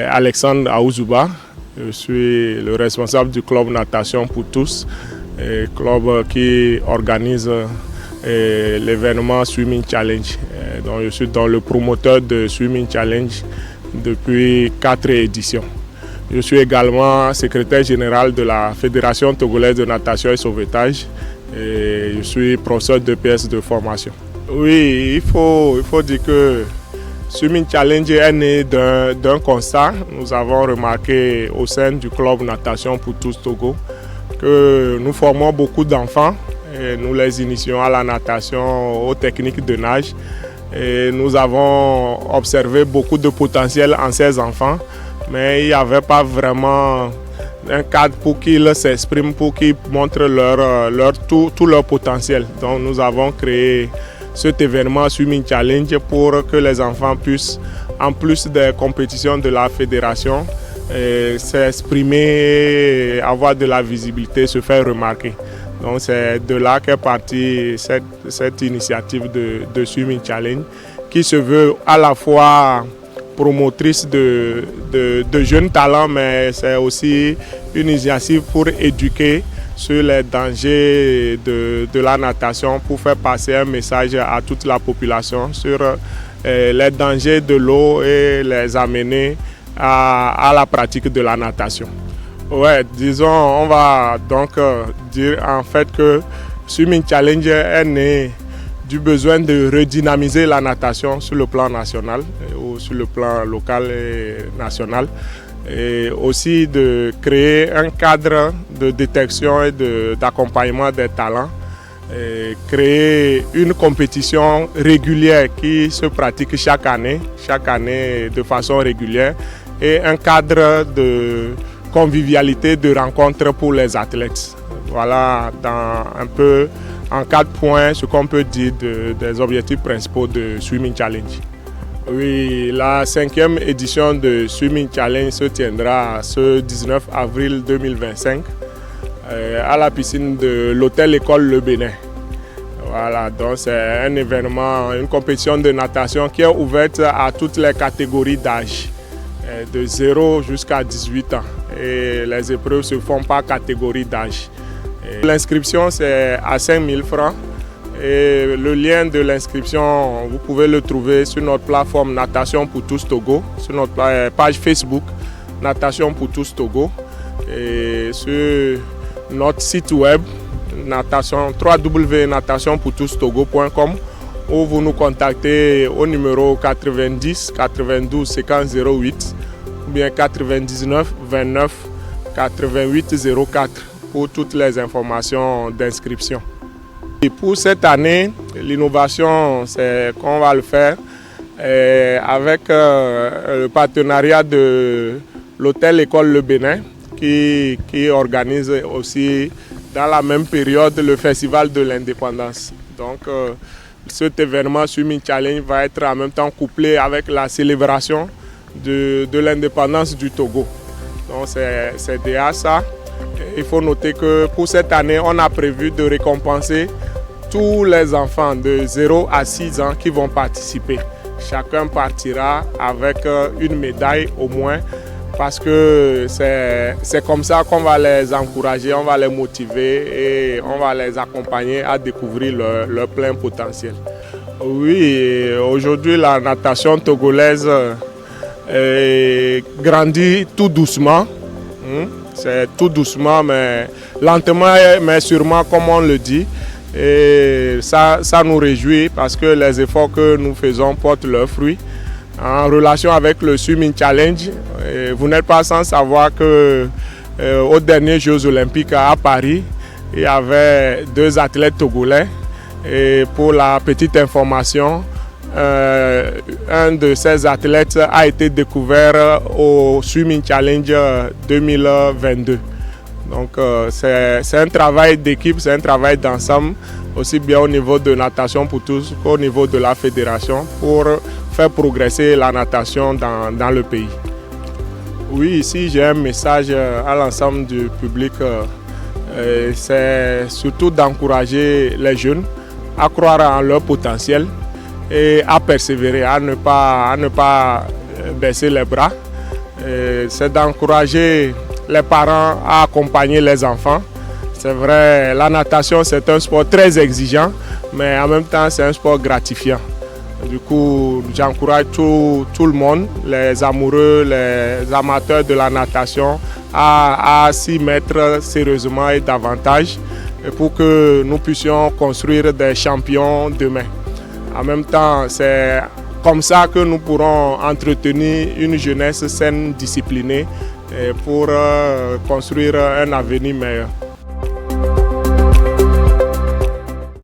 Alexandre Aouzouba. Je suis le responsable du club Natation pour tous, club qui organise l'événement Swimming Challenge. Donc je suis le promoteur de Swimming Challenge depuis 4 éditions. Je suis également secrétaire général de la Fédération togolaise de natation et sauvetage et je suis professeur d'EPS de formation. Oui, il faut dire que Swimming Challenge est né d'un constat. Nous avons remarqué au sein du club Natation pour tous Togo que nous formons beaucoup d'enfants et nous les initions à la natation, aux techniques de nage. Et nous avons observé beaucoup de potentiel en ces enfants, mais il n'y avait pas vraiment un cadre pour qu'ils s'expriment, pour qu'ils montrent tout leur potentiel. Donc nous avons créé cet événement Swimming Challenge pour que les enfants puissent, en plus des compétitions de la fédération, s'exprimer, avoir de la visibilité, se faire remarquer. Donc c'est de là qu'est partie cette initiative de Swimming Challenge qui se veut à la fois promotrice de jeunes talents, mais c'est aussi une initiative pour éduquer sur les dangers de la natation, pour faire passer un message à toute la population sur les dangers de l'eau et les amener à la pratique de la natation. Ouais, disons, on va donc dire en fait que Swimming Challenge est né du besoin de redynamiser la natation sur le plan national ou sur le plan local et national, et aussi de créer un cadre de détection et d'accompagnement des talents, et créer une compétition régulière qui se pratique chaque année de façon régulière, et un cadre de convivialité, de rencontres pour les athlètes. Voilà dans un peu en 4 points ce qu'on peut dire des objectifs principaux de Swimming Challenge. Oui, la 5e édition de Swimming Challenge se tiendra ce 19 avril 2025 à la piscine de l'hôtel École Le Bénin. Voilà, donc c'est un événement, une compétition de natation qui est ouverte à toutes les catégories d'âge, de 0 jusqu'à 18 ans. Et les épreuves se font par catégorie d'âge. L'inscription c'est à 5 000 francs. Et le lien de l'inscription, vous pouvez le trouver sur notre plateforme Natation pour tous Togo, sur notre page Facebook Natation pour tous Togo, et sur notre site web www.natationpourtoustogo.com, ou vous nous contactez au numéro 90 92 50 08 ou bien 99 29 88 04 pour toutes les informations d'inscription. Et pour cette année, l'innovation, c'est qu'on va le faire avec le partenariat de l'hôtel École Le Bénin qui organise aussi dans la même période le Festival de l'Indépendance. Donc cet événement Swimming Challenge va être en même temps couplé avec la célébration de l'indépendance du Togo. Donc c'est déjà ça. Il faut noter que pour cette année, on a prévu de récompenser tous les enfants de 0 à 6 ans qui vont participer. Chacun partira avec une médaille au moins, parce que c'est comme ça qu'on va les encourager, on va les motiver et on va les accompagner à découvrir leur plein potentiel. Oui, aujourd'hui la natation togolaise grandit tout doucement. C'est tout doucement, mais lentement, mais sûrement, comme on le dit. Et ça nous réjouit parce que les efforts que nous faisons portent leurs fruits. En relation avec le Swimming Challenge, vous n'êtes pas sans savoir que aux derniers Jeux Olympiques à Paris, il y avait 2 athlètes togolais. Et pour la petite information, un de ces athlètes a été découvert au Swimming Challenge 2022. Donc c'est un travail d'équipe, c'est un travail d'ensemble, aussi bien au niveau de Natation pour tous qu'au niveau de la fédération, pour faire progresser la natation dans le pays. Oui, ici j'ai un message à l'ensemble du public, c'est surtout d'encourager les jeunes à croire en leur potentiel et à persévérer, à ne pas baisser les bras. C'est d'encourager les parents à accompagner les enfants. C'est vrai, la natation c'est un sport très exigeant, mais en même temps c'est un sport gratifiant. Du coup, j'encourage tout le monde, les amoureux, les amateurs de la natation, à s'y mettre sérieusement et davantage pour que nous puissions construire des champions demain. En même temps, c'est comme ça que nous pourrons entretenir une jeunesse saine, disciplinée pour construire un avenir meilleur.